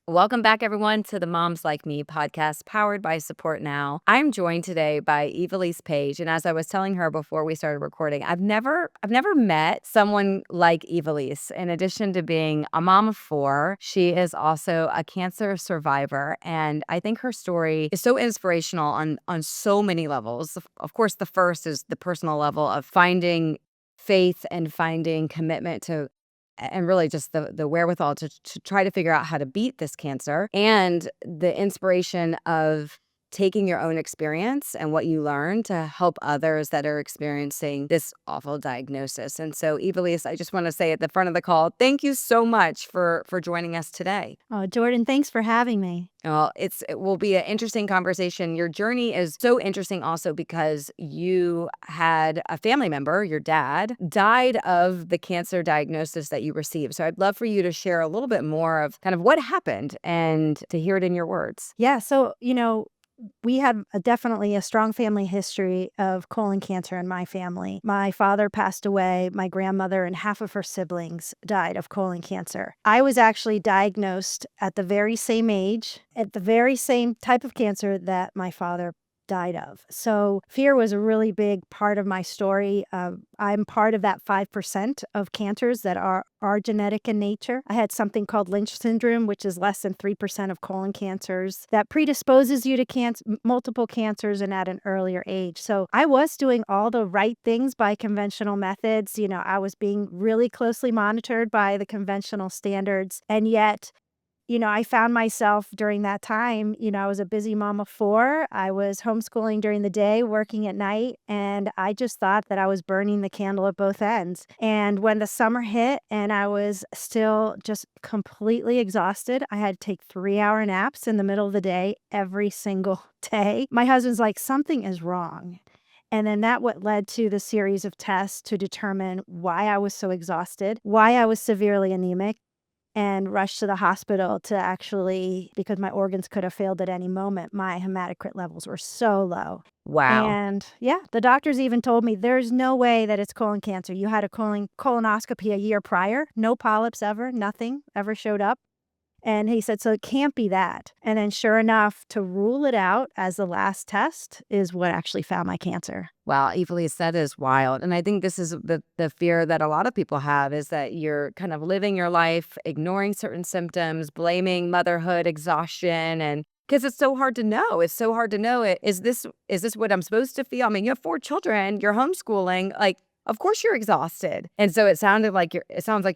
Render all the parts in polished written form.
Welcome back, everyone, to the Moms Like Me podcast powered by Support Now. I'm joined today by Ivelisse Page, and as I was telling her before we started recording, I've never met someone like Ivelisse. In addition to being a mom of four, she is also a cancer survivor, and I think her story is so inspirational on so many levels. Of course, the first is the personal level of finding faith and finding commitment to and really just the wherewithal to try to figure out how to beat this cancer, and the inspiration of taking your own experience and what you learn to help others that are experiencing this awful diagnosis. And so, Ivelisse, I just want to say at the front of the call, thank you so much for joining us today. Oh, Jordan, thanks for having me. Well, it will be an interesting conversation. Your journey is so interesting also because you had a family member, your dad, died of the cancer diagnosis that you received. So I'd love for you to share a little bit more of kind of what happened and to hear it in your words. Yeah, so, we had definitely a strong family history of colon cancer in my family. My father passed away. My grandmother and half of her siblings died of colon cancer. I was actually diagnosed at the very same age, at the very same type of cancer that my father died of. So fear was a really big part of my story. I'm part of that 5% of cancers that are genetic in nature. I had something called Lynch syndrome, which is less than 3% of colon cancers that predisposes you to multiple cancers and at an earlier age. So I was doing all the right things by conventional methods. I was being really closely monitored by the conventional standards. And yet, I found myself during that time, I was a busy mom of four. I was homeschooling during the day, working at night, and I just thought that I was burning the candle at both ends. And when the summer hit and I was still just completely exhausted, I had to take 3-hour naps in the middle of the day every single day. My husband's like, something is wrong. And then that what led to the series of tests to determine why I was so exhausted, why I was severely anemic, and rushed to the hospital to actually, because my organs could have failed at any moment, my hematocrit levels were so low. Wow. And yeah, the doctors even told me there's no way that it's colon cancer. You had a colonoscopy a year prior, no polyps ever, nothing ever showed up. And he said, so it can't be that. And then sure enough, to rule it out as the last test is what actually found my cancer. Wow, Ivelisse, that is wild. And I think this is the fear that a lot of people have, is that you're kind of living your life, ignoring certain symptoms, blaming motherhood, exhaustion, and because it's so hard to know. It's so hard to know. Is this what I'm supposed to feel? I mean, you have four children, you're homeschooling, like, of course you're exhausted. And so it sounds like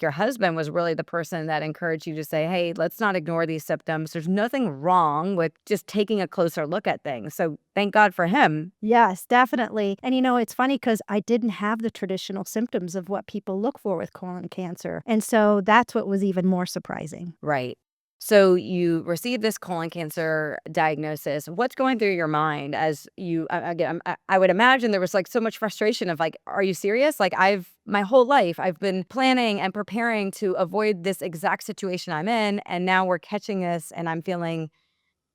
your husband was really the person that encouraged you to say, hey, let's not ignore these symptoms. There's nothing wrong with just taking a closer look at things. So thank God for him. Yes, definitely. And it's funny because I didn't have the traditional symptoms of what people look for with colon cancer. And so that's what was even more surprising. Right. So you received this colon cancer diagnosis. What's going through your mind as you, again, I would imagine there was like so much frustration of like, are you serious? Like my whole life, I've been planning and preparing to avoid this exact situation I'm in. And now we're catching this and I'm feeling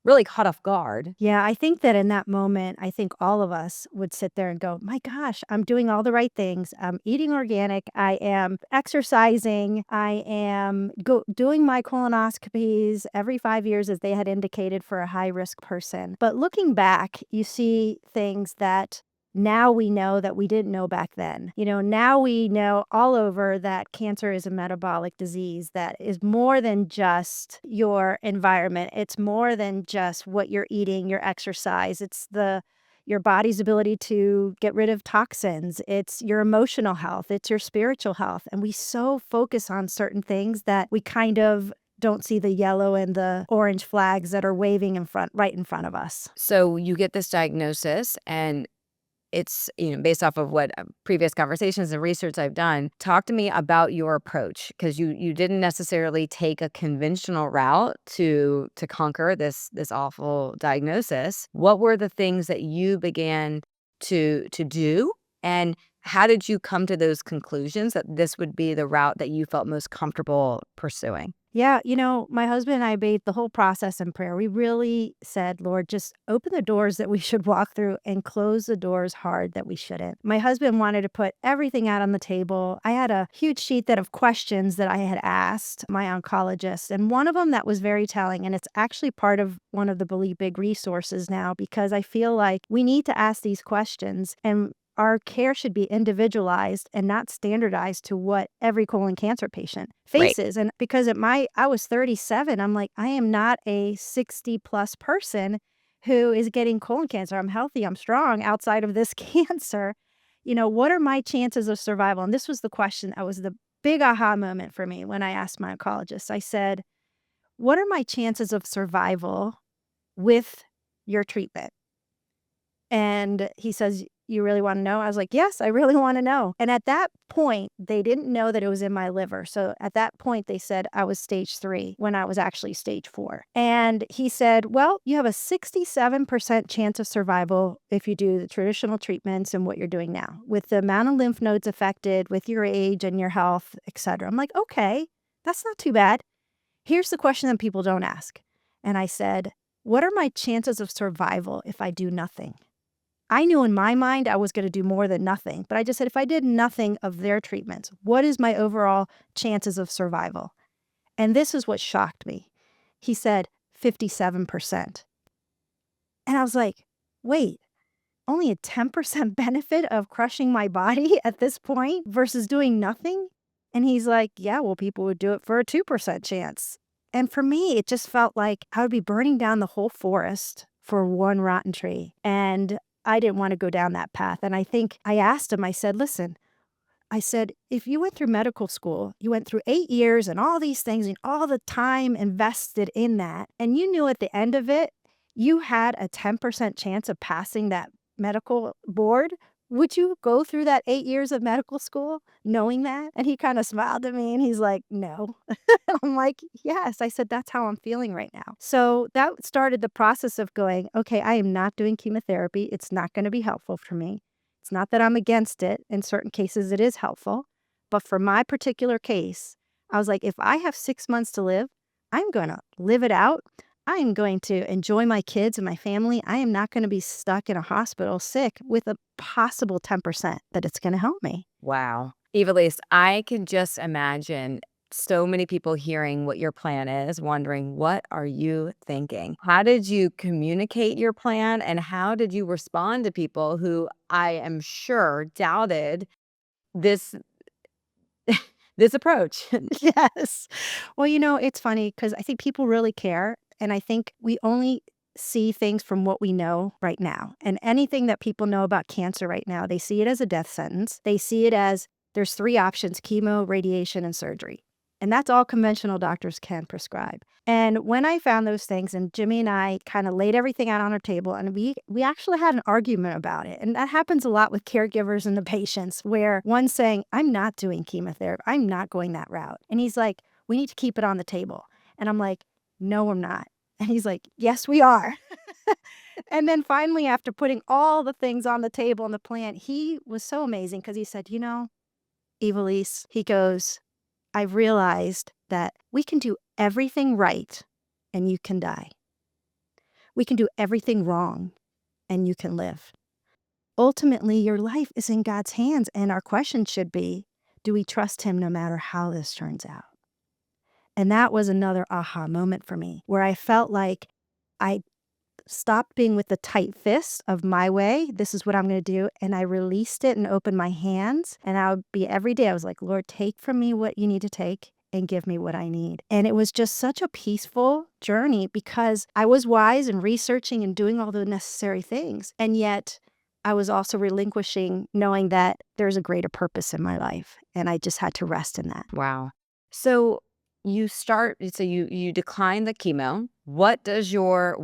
really caught off guard. Yeah, I think that in that moment, I think all of us would sit there and go, my gosh, I'm doing all the right things. I'm eating organic. I am exercising. I am doing my colonoscopies every 5 years as they had indicated for a high risk person. But looking back, you see things that now we know that we didn't know back then. Now we know all over that cancer is a metabolic disease that is more than just your environment. It's more than just what you're eating, your exercise. It's your body's ability to get rid of toxins. It's your emotional health. It's your spiritual health. And we so focus on certain things that we kind of don't see the yellow and the orange flags that are waving right in front of us. So you get this diagnosis, and it's, based off of what previous conversations and research I've done. Talk to me about your approach, because you didn't necessarily take a conventional route to conquer this awful diagnosis. What were the things that you began to do, and how did you come to those conclusions that this would be the route that you felt most comfortable pursuing? Yeah, my husband and I made the whole process in prayer. We really said, Lord, just open the doors that we should walk through and close the doors hard that we shouldn't. My husband wanted to put everything out on the table. I had a huge sheet that of questions that I had asked my oncologist, and one of them that was very telling, and it's actually part of one of the Believe Big resources now because I feel like we need to ask these questions and our care should be individualized and not standardized to what every colon cancer patient Right. faces. And because I was 37, I'm like, I am not a 60 plus person who is getting colon cancer. I'm healthy, I'm strong outside of this cancer. What are my chances of survival? And this was the question that was the big aha moment for me when I asked my oncologist. I said, what are my chances of survival with your treatment? And he says, "You really wanna know?" I was like, "Yes, I really wanna know." And at that point, they didn't know that it was in my liver. So at that point, they said I was stage 3 when I was actually stage 4. And he said, "Well, you have a 67% chance of survival if you do the traditional treatments and what you're doing now, with the amount of lymph nodes affected, with your age and your health, etcetera." I'm like, "Okay, that's not too bad." Here's the question that people don't ask. And I said, "What are my chances of survival if I do nothing?" I knew in my mind I was gonna do more than nothing, but I just said, if I did nothing of their treatments, what is my overall chances of survival? And this is what shocked me. He said 57%. And I was like, wait, only a 10% benefit of crushing my body at this point versus doing nothing? And he's like, yeah, well, people would do it for a 2% chance. And for me, it just felt like I would be burning down the whole forest for one rotten tree. And I didn't want to go down that path. And I think I asked him, I said, listen, I said, if you went through medical school, you went through 8 years and all these things and all the time invested in that, and you knew at the end of it, you had a 10% chance of passing that medical board. Would you go through that 8 years of medical school knowing that? And he kind of smiled at me and he's like, no. I'm like, yes. I said, that's how I'm feeling right now. So that started the process of going, okay, I am not doing chemotherapy. It's not going to be helpful for me. It's not that I'm against it. In certain cases, it is helpful. But for my particular case, I was like, if I have 6 months to live, I'm going to live it out. I am going to enjoy my kids and my family. I am not going to be stuck in a hospital sick with a possible 10% that it's going to help me. Wow. Ivelisse, I can just imagine so many people hearing what your plan is, wondering, what are you thinking? How did you communicate your plan? And how did you respond to people who I am sure doubted this this approach? Yes. Well, it's funny because I think people really care. And I think we only see things from what we know right now. And anything that people know about cancer right now, they see it as a death sentence. They see it as there's 3 options: chemo, radiation, and surgery. And that's all conventional doctors can prescribe. And when I found those things, and Jimmy and I kind of laid everything out on our table, and we actually had an argument about it. And that happens a lot with caregivers and the patients, where one's saying, I'm not doing chemotherapy. I'm not going that route. And he's like, we need to keep it on the table. And I'm like, no, I'm not. And he's like, yes, we are. And then finally, after putting all the things on the table and the plan, he was so amazing because he said, Evilise, he goes, I've realized that we can do everything right and you can die. We can do everything wrong and you can live. Ultimately, your life is in God's hands, and our question should be, do we trust him no matter how this turns out? And that was another aha moment for me, where I felt like I stopped being with the tight fist of my way. This is what I'm going to do. And I released it and opened my hands. And I would be every day, I was like, Lord, take from me what you need to take and give me what I need. And it was just such a peaceful journey because I was wise and researching and doing all the necessary things. And yet I was also relinquishing, knowing that there's a greater purpose in my life. And I just had to rest in that. Wow. So you decline the chemo. What does your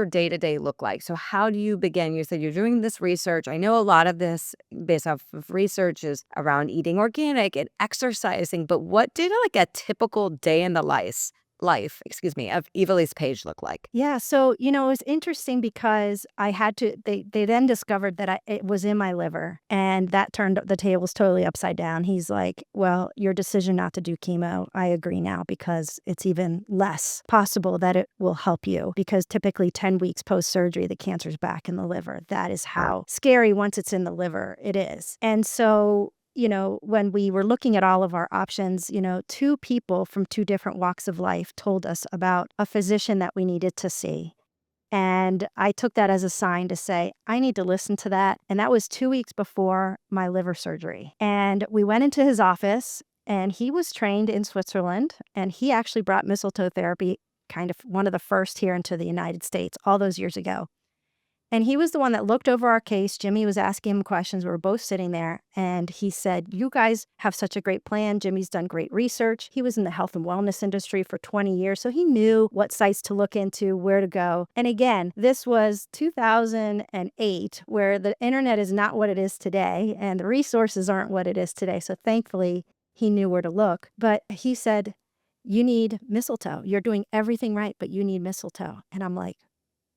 day-to-day look like? So how do you begin? You said you're doing this research. I know a lot of this based off of research is around eating organic and exercising, but what did like a typical day in the life life, of Ivelisse Page look like? Yeah, so, it was interesting because I had to they then discovered that it was in my liver, and that turned the tables totally upside down. He's like, "Well, your decision not to do chemo, I agree now because it's even less possible that it will help you because typically 10 weeks post-surgery, the cancer's back in the liver." That is how scary once it's in the liver it is. And so when we were looking at all of our options, two people from two different walks of life told us about a physician that we needed to see. And I took that as a sign to say, I need to listen to that. And that was 2 weeks before my liver surgery. And we went into his office, and he was trained in Switzerland. And he actually brought mistletoe therapy, kind of one of the first here into the United States all those years ago. And he was the one that looked over our case. Jimmy was asking him questions. We were both sitting there. And he said, you guys have such a great plan. Jimmy's done great research. He was in the health and wellness industry for 20 years. So he knew what sites to look into, where to go. And again, this was 2008, where the internet is not what it is today. And the resources aren't what it is today. So thankfully, he knew where to look. But he said, you need mistletoe. You're doing everything right, but you need mistletoe. And I'm like,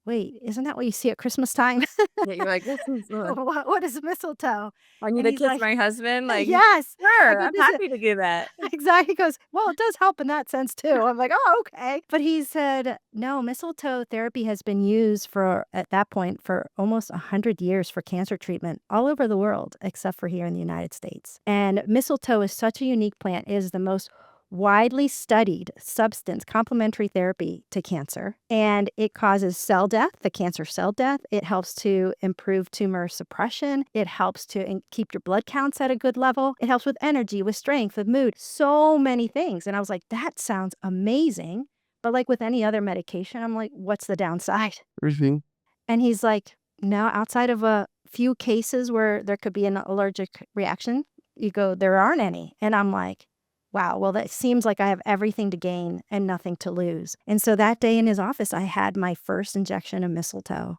wait, isn't that what you see at Christmas time? Yeah, you're like, "This is What is mistletoe?" I need And to he's kiss like, my husband." Like, yes. I "Sure, go, I'm this is happy to do that." exactly. He goes, well, it does help in that sense too. I'm like, oh, okay. But he said, no, mistletoe therapy has been used at that point, for almost 100 years for cancer treatment all over the world, except for here in the United States. And mistletoe is such a unique plant. It is the most widely studied substance, complementary therapy to cancer, and it causes cell death, the cancer cell death. It helps to improve tumor suppression. It helps to keep your blood counts at a good level. It helps with energy, with strength, with mood, so many things. And I was like, that sounds amazing. But like with any other medication, I'm like, what's the downside? Mhm. And he's like, no, outside of a few cases where there could be an allergic reaction, there aren't any. And I'm like, wow, well, that seems like I have everything to gain and nothing to lose. And so that day in his office, I had my first injection of mistletoe,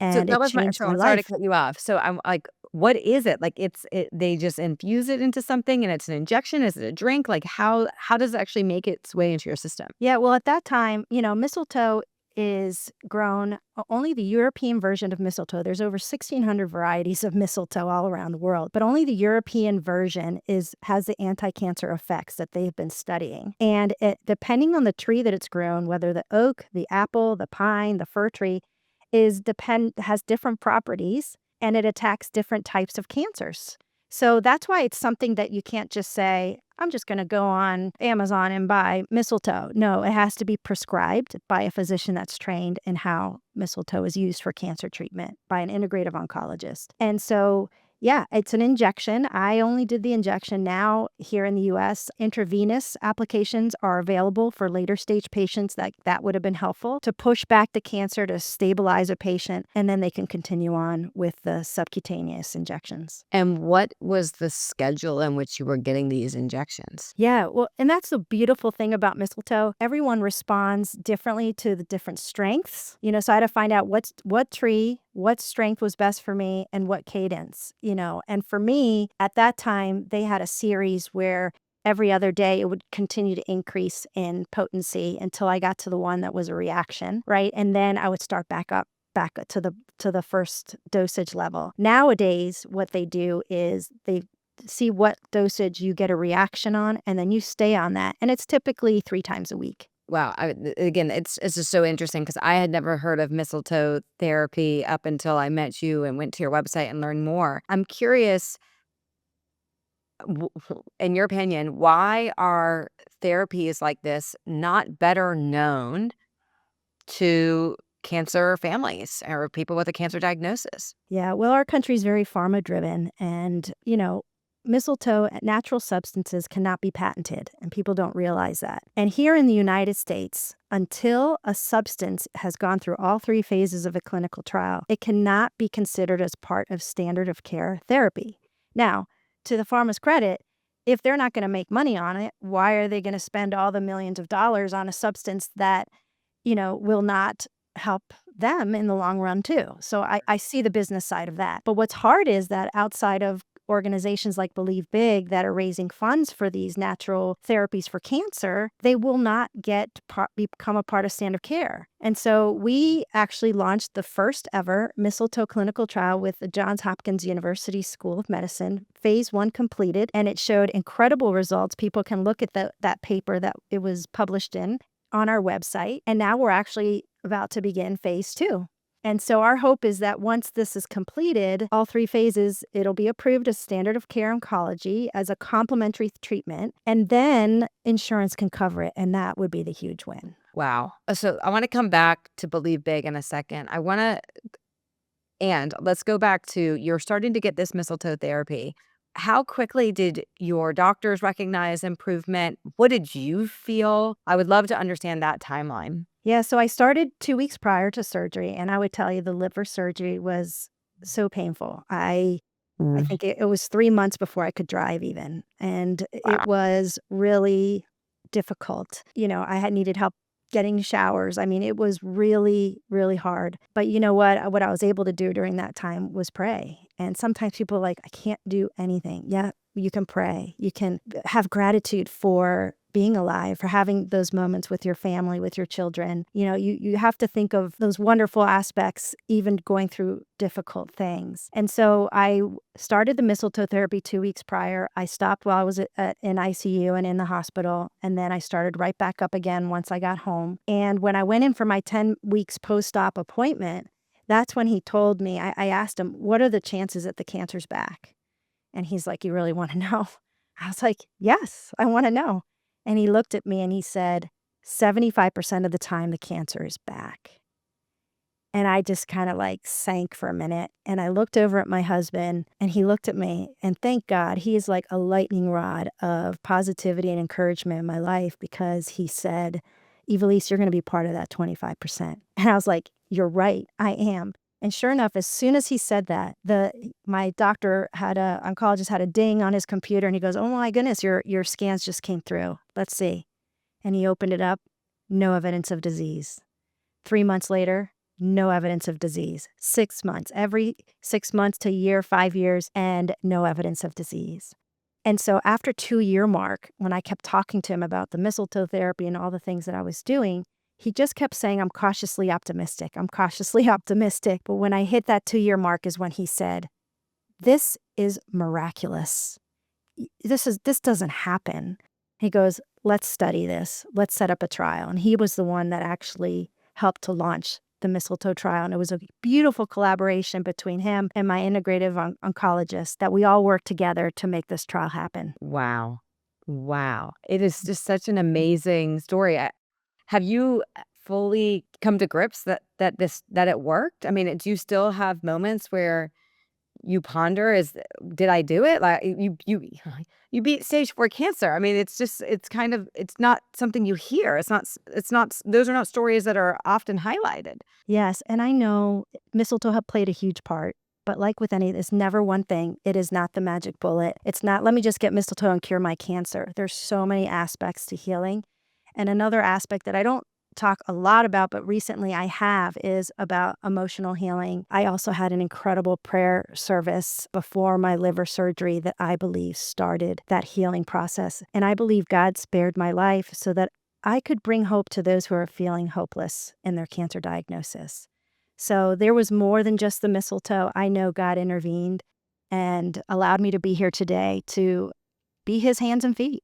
So and that it was changed so my I'm sorry to life. cut you off. So I'm like, what is it? Like, they just infuse it into something and it's an injection? Is it a drink? Like, how does it actually make its way into your system? Yeah, well, at that time, mistletoe is grown, only the European version of mistletoe. There's over 1,600 varieties of mistletoe all around the world, but only the European version has the anti-cancer effects that they've been studying. And depending on the tree that it's grown, whether the oak, the apple, the pine, the fir tree, has different properties, and it attacks different types of cancers. So that's why it's something that you can't just say, I'm just going to go on Amazon and buy mistletoe. No, it has to be prescribed by a physician that's trained in how mistletoe is used for cancer treatment by an integrative oncologist. And so, yeah, it's an injection. I only did the injection. Now, here in the US, intravenous applications are available for later stage patients. That would have been helpful to push back the cancer, to stabilize a patient, and then they can continue on with the subcutaneous injections. And what was the schedule in which you were getting these injections? Yeah, well, and that's the beautiful thing about mistletoe. Everyone responds differently to the different strengths. So I had to find out what tree, what strength was best for me, and what cadence. And for me, at that time, they had a series where every other day it would continue to increase in potency until I got to the one that was a reaction, right? And then I would start back to the first dosage level. Nowadays, what they do is they see what dosage you get a reaction on, and then you stay on that. And it's typically 3 times a week. Wow. Again, it's just so interesting because I had never heard of mistletoe therapy up until I met you and went to your website and learned more. I'm curious, in your opinion, why are therapies like this not better known to cancer families or people with a cancer diagnosis? Yeah, well, our country's very pharma driven, and, mistletoe, natural substances cannot be patented, and people don't realize that. And here in the United States, until a substance has gone through all 3 phases of a clinical trial, it cannot be considered as part of standard of care therapy. Now, to the pharma's credit, if they're not going to make money on it, why are they going to spend all the millions of dollars on a substance that will not help them in the long run too? So I see the business side of that. But what's hard is that outside of organizations like Believe Big that are raising funds for these natural therapies for cancer, they will not become a part of standard care. And so we actually launched the first ever mistletoe clinical trial with the Johns Hopkins University School of Medicine. Phase 1 completed, and it showed incredible results. People can look at that paper that it was published in on our website. And now we're actually about to begin phase 2. And so our hope is that once this is completed, all 3 phases, it'll be approved as standard of care oncology as a complementary treatment, and then insurance can cover it, and that would be the huge win. Wow. So I want to come back to Believe Big in a second. And let's go back to you're starting to get this mistletoe therapy. How quickly did your doctors recognize improvement? What did you feel? I would love to understand that timeline. Yeah, so I started 2 weeks prior to surgery, and I would tell you the liver surgery was so painful. I Mm. think it was 3 months before I could drive even, and it Wow. was really difficult. I had needed help getting showers. I mean, it was really, really hard. But you know what? What I was able to do during that time was pray. And sometimes people are like, I can't do anything. Yeah, you can pray. You can have gratitude for being alive, for having those moments with your family, with your children. You have to think of those wonderful aspects, even going through difficult things. And so I started the mistletoe therapy 2 weeks prior. I stopped while I was in ICU and in the hospital. And then I started right back up again once I got home. And when I went in for my 10 weeks post-op appointment, that's when he told me, I asked him, what are the chances that the cancer's back? And he's like, you really want to know? I was like, yes, I want to know. And he looked at me and he said, 75% of the time the cancer is back. And I just kind of like sank for a minute. And I looked over at my husband and he looked at me. And thank God he is like a lightning rod of positivity and encouragement in my life, because he said, Ivelisse, you're going to be part of that 25%. And I was like, you're right, I am. And sure enough, as soon as he said that, my oncologist had a ding on his computer, and he goes, oh my goodness, your scans just came through. Let's see. And he opened it up, no evidence of disease. 3 months later, no evidence of disease. 6 months, every 6 months to a year, 5 years, and no evidence of disease. And so after 2-year mark, when I kept talking to him about the mistletoe therapy and all the things that I was doing, he just kept saying, I'm cautiously optimistic. I'm cautiously optimistic. But when I hit that 2-year mark is when he said, this is miraculous. This doesn't happen. He goes, let's study this. Let's set up a trial. And he was the one that actually helped to launch the mistletoe trial. And it was a beautiful collaboration between him and my integrative oncologist that we all worked together to make this trial happen. Wow. Wow. It is just such an amazing story. Have you fully come to grips that it worked? I mean, do you still have moments where you ponder, did I do it? Like you beat stage 4 cancer. I mean, it's not something you hear. Those are not stories that are often highlighted. Yes, and I know mistletoe have played a huge part, but like with it's never one thing. It is not the magic bullet. It's not, let me just get mistletoe and cure my cancer. There's so many aspects to healing. And another aspect that I don't talk a lot about, but recently I have, is about emotional healing. I also had an incredible prayer service before my liver surgery that I believe started that healing process. And I believe God spared my life so that I could bring hope to those who are feeling hopeless in their cancer diagnosis. So there was more than just the mistletoe. I know God intervened and allowed me to be here today to be his hands and feet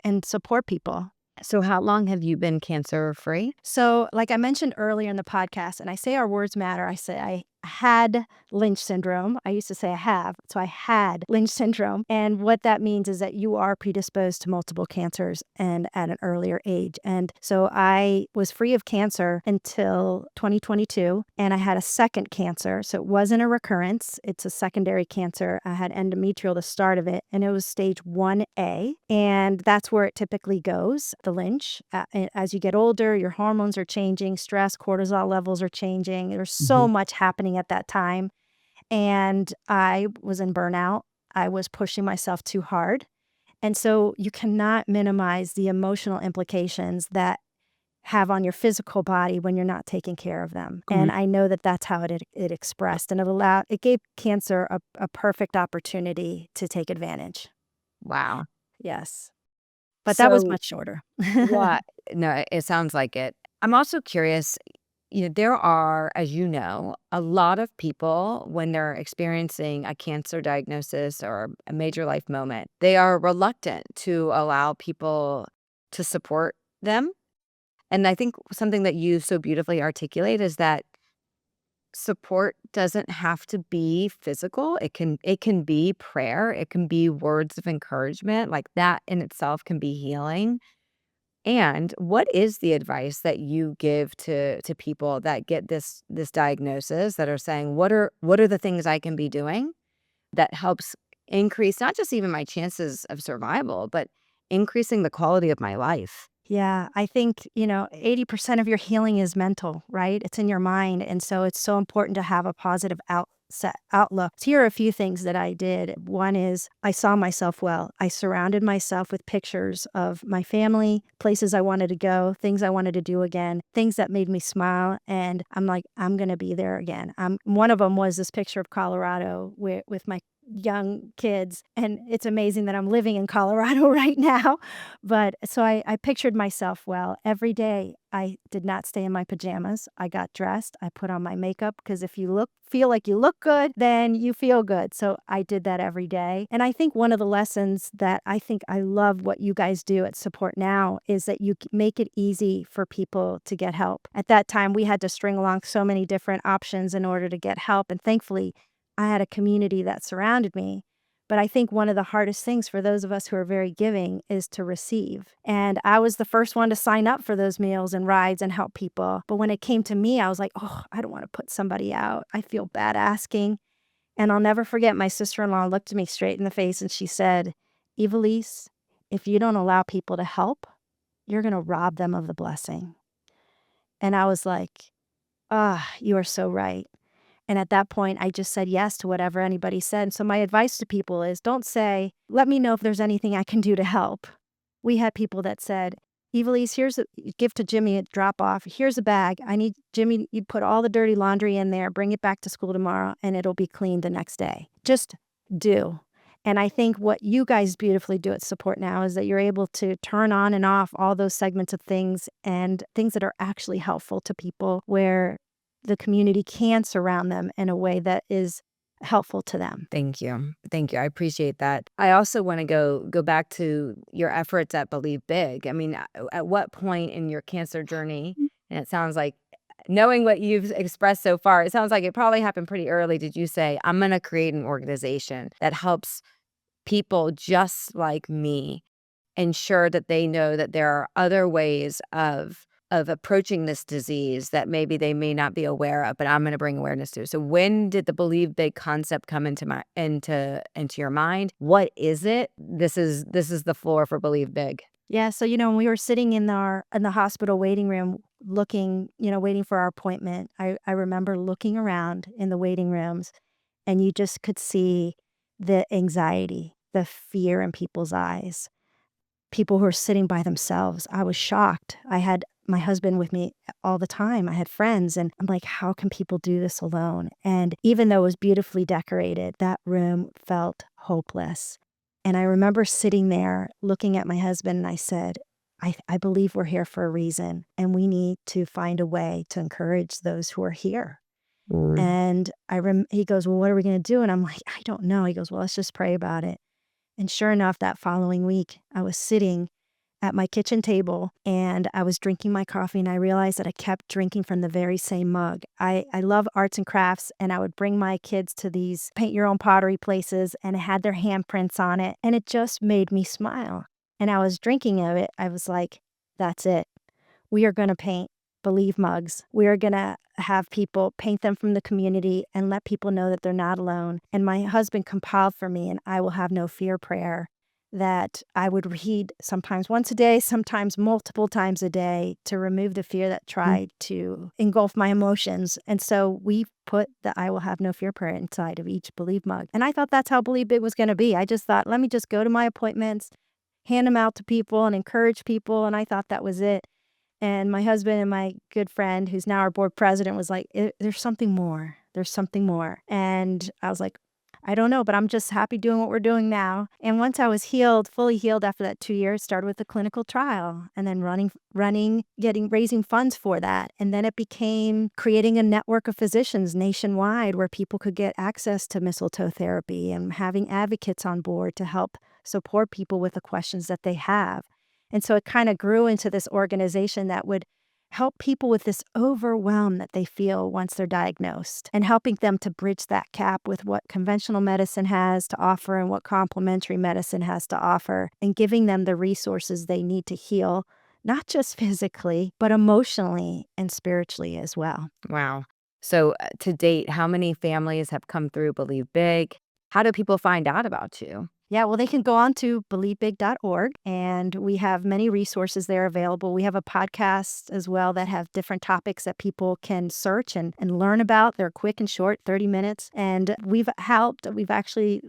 and support people. So how long have you been cancer free? So like I mentioned earlier in the podcast, and I say our words matter, I say I had Lynch syndrome. I used to say I have. So I had Lynch syndrome. And what that means is that you are predisposed to multiple cancers and at an earlier age. And so I was free of cancer until 2022. And I had a second cancer. So it wasn't a recurrence. It's a secondary cancer. I had endometrial, the start of it, and it was stage 1A. And that's where it typically goes, the Lynch. As you get older, your hormones are changing, stress, cortisol levels are changing. There's so much happening at that time. And I was in burnout. I was pushing myself too hard. And so you cannot minimize the emotional implications that have on your physical body when you're not taking care of them. Mhm. And I know that that's how it expressed, and it gave cancer a perfect opportunity to take advantage. Wow. Yes. But that was So much shorter. what no, it sounds like it. I'm also curious, there are, as you know, a lot of people when they're experiencing a cancer diagnosis or a major life moment, they are reluctant to allow people to support them. And I think something that you so beautifully articulate is that support doesn't have to be physical. It can be prayer, it can be words of encouragement, like that in itself can be healing. And what is the advice that you give to people that get this diagnosis that are saying, what are the things I can be doing that helps increase not just even my chances of survival, but increasing the quality of my life? Yeah, I think, 80% of your healing is mental, right? It's in your mind. And so it's so important to have a positive outlook. So here are a few things that I did. One is I saw myself well. I surrounded myself with pictures of my family, places I wanted to go, things I wanted to do again, things that made me smile. And I'm like, I'm going to be there again. One of them was this picture of Colorado with my young kids. And it's amazing that I'm living in Colorado right now. But so I pictured myself well. Every day I did not stay in my pajamas. I got dressed. I put on my makeup because if you feel like you look good, then you feel good. So I did that every day. And I think one of the lessons that I think I love what you guys do at Support Now is that you make it easy for people to get help. At that time, we had to string along so many different options in order to get help. And thankfully, I had a community that surrounded me. But I think one of the hardest things for those of us who are very giving is to receive. And I was the first one to sign up for those meals and rides and help people. But when it came to me, I was like, oh, I don't want to put somebody out. I feel bad asking. And I'll never forget my sister-in-law looked at me straight in the face and she said, Ivelisse, if you don't allow people to help, you're going to rob them of the blessing. And I was like, ah, you are so right. And at that point, I just said yes to whatever anybody said. So my advice to people is don't say, let me know if there's anything I can do to help. We had people that said, Evilise, give to Jimmy a drop off. Here's a bag. I need Jimmy, you put all the dirty laundry in there, bring it back to school tomorrow, and it'll be clean the next day. Just do. And I think what you guys beautifully do at Support Now is that you're able to turn on and off all those segments of things and things that are actually helpful to people where the community can surround them in a way that is helpful to them. Thank you. Thank you. I appreciate that. I also want to go back to your efforts at Believe Big. I mean, at what point in your cancer journey, and it sounds like knowing what you've expressed so far, it sounds like it probably happened pretty early. Did you say, I'm going to create an organization that helps people just like me ensure that they know that there are other ways of approaching this disease that maybe they may not be aware of, but I'm going to bring awareness to. So when did the Believe Big concept come into your mind? What is it? This is the floor for Believe Big. Yeah, so when we were sitting in the hospital waiting room looking, waiting for our appointment, I remember looking around in the waiting rooms and you just could see the anxiety, the fear in people's eyes. People who are sitting by themselves. I was shocked. I had my husband with me all the time. I had friends, and I'm like, how can people do this alone? And even though it was beautifully decorated, that room felt hopeless. And I remember sitting there looking at my husband, and I said, I believe we're here for a reason, and we need to find a way to encourage those who are here. Mm. And he goes, well, what are we going to do? And I'm like, I don't know. He goes, well, let's just pray about it. And sure enough, that following week, I was sitting at my kitchen table and I was drinking my coffee and I realized that I kept drinking from the very same mug. I love arts and crafts and I would bring my kids to these paint your own pottery places and it had their handprints on it and it just made me smile. And I was drinking of it. I was like, that's it. We are going to paint Believe mugs. We are going to have people paint them from the community and let people know that they're not alone. And my husband compiled for me an I will have no fear prayer that I would read sometimes once a day, sometimes multiple times a day to remove the fear that tried to engulf my emotions. And so we put the I will have no fear prayer inside of each Believe mug. And I thought that's how Believe Big was going to be. I just thought, let me just go to my appointments, hand them out to people and encourage people. And I thought that was it. And my husband and my good friend, who's now our board president, was like, There's something more. There's something more." And I was like, "I don't know, but I'm just happy doing what we're doing now." And once I was healed, fully healed after that 2 years, started with a clinical trial and then raising funds for that. And then it became creating a network of physicians nationwide where people could get access to mistletoe therapy and having advocates on board to help support people with the questions that they have. And so it kind of grew into this organization that would help people with this overwhelm that they feel once they're diagnosed, and helping them to bridge that gap with what conventional medicine has to offer and what complementary medicine has to offer, and giving them the resources they need to heal, not just physically, but emotionally and spiritually as well. Wow. So, to date, how many families have come through Believe Big? How do people find out about you? Yeah, well, they can go on to believebig.org, and we have many resources there available. We have a podcast as well that have different topics that people can search and learn about. They're quick and short, 30 minutes. And we've actually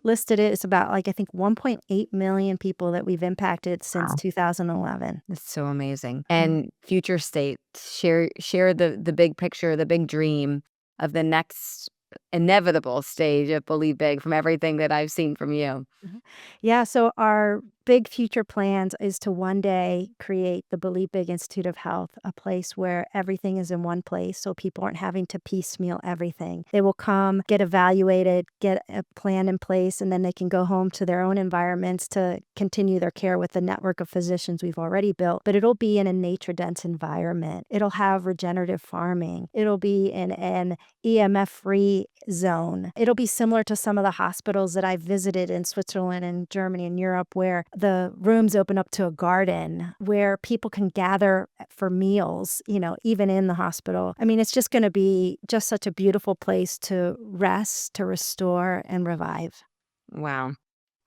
listed it. It's about, like, I think 1.8 million people that we've impacted since Wow. 2011. That's so amazing. Mm. And future state, share the big picture, the big dream of the next inevitable stage of Believe Big from everything that I've seen from you. Mhm. Yeah, so our big future plans is to one day create the Believe Big Institute of Health, a place where everything is in one place so people aren't having to piecemeal everything. They will come, get evaluated, get a plan in place, and then they can go home to their own environments to continue their care with the network of physicians we've already built. But it'll be in a nature-dense environment. It'll have regenerative farming. It'll be in an EMF-free zone. It'll be similar to some of the hospitals that I've visited in Switzerland and Germany and Europe, where the rooms open up to a garden where people can gather for meals, even in the hospital. I mean, it's just going to be just such a beautiful place to rest, to restore, and revive. Wow.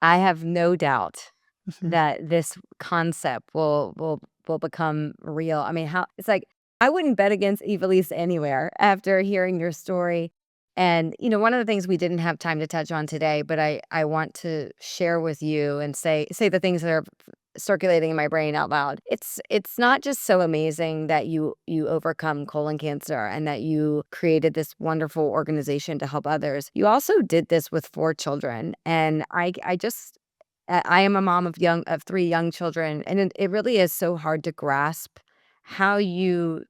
I have no doubt Mhm. that this concept will become real. I mean, how it's like I wouldn't bet against Ivelisse anywhere after hearing your story. And one of the things we didn't have time to touch on today, but I want to share with you and say the things that are circulating in my brain out loud. It's not just so amazing that you overcome colon cancer and that you created this wonderful organization to help others. You also did this with 4 children, and I am a mom of 3 young children, and it really is so hard to grasp how you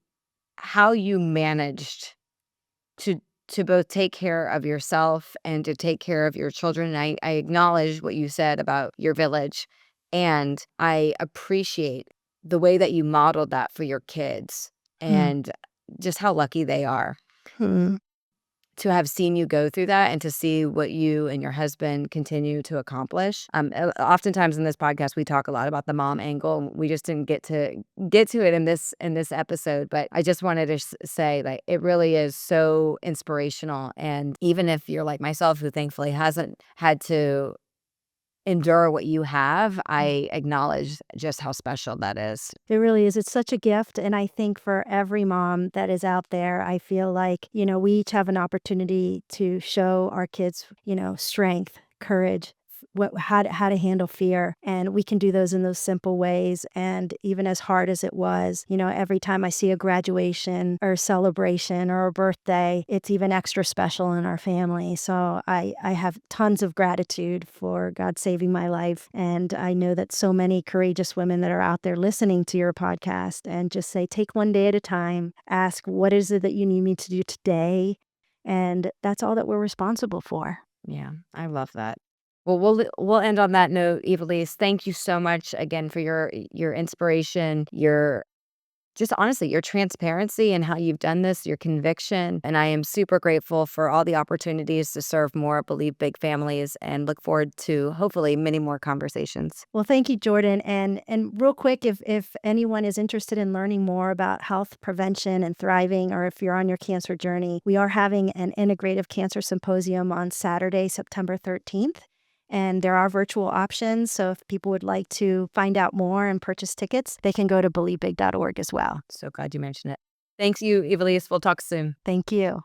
managed to to both take care of yourself and to take care of your children. And I acknowledge what you said about your village, and I appreciate the way that you modeled that for your kids Hmm. and just how lucky they are Hmm. to have seen you go through that and to see what you and your husband continue to accomplish. Oftentimes in this podcast, we talk a lot about the mom angle. And we just didn't get to it in this episode, but I just wanted to say, like, it really is so inspirational. And even if you're like myself, who thankfully hasn't had to endure what you have, I acknowledge just how special that is. It really is. It's such a gift. And I think for every mom that is out there, I feel like, we each have an opportunity to show our kids, strength, courage, how to handle fear. And we can do those in those simple ways. And even as hard as it was, every time I see a graduation or a celebration or a birthday, it's even extra special in our family. So I have tons of gratitude for God saving my life. And I know that so many courageous women that are out there listening to your podcast, and just say, take one day at a time, ask, what is it that you need me to do today? And that's all that we're responsible for. Yeah, I love that. Well, we'll end on that note, Evelise. Thank you so much again for your inspiration, your just honestly, your transparency and how you've done this, your conviction. And I am super grateful for all the opportunities to serve more Believe Big families and look forward to hopefully many more conversations. Well, thank you, Jordan. And real quick, if anyone is interested in learning more about health prevention and thriving, or if you're on your cancer journey, we are having an integrative cancer symposium on Saturday, September 13th. And there are virtual options. So if people would like to find out more and purchase tickets, they can go to believebig.org as well. So glad you mentioned it. Thanks you, Evelise. We'll talk soon. Thank you.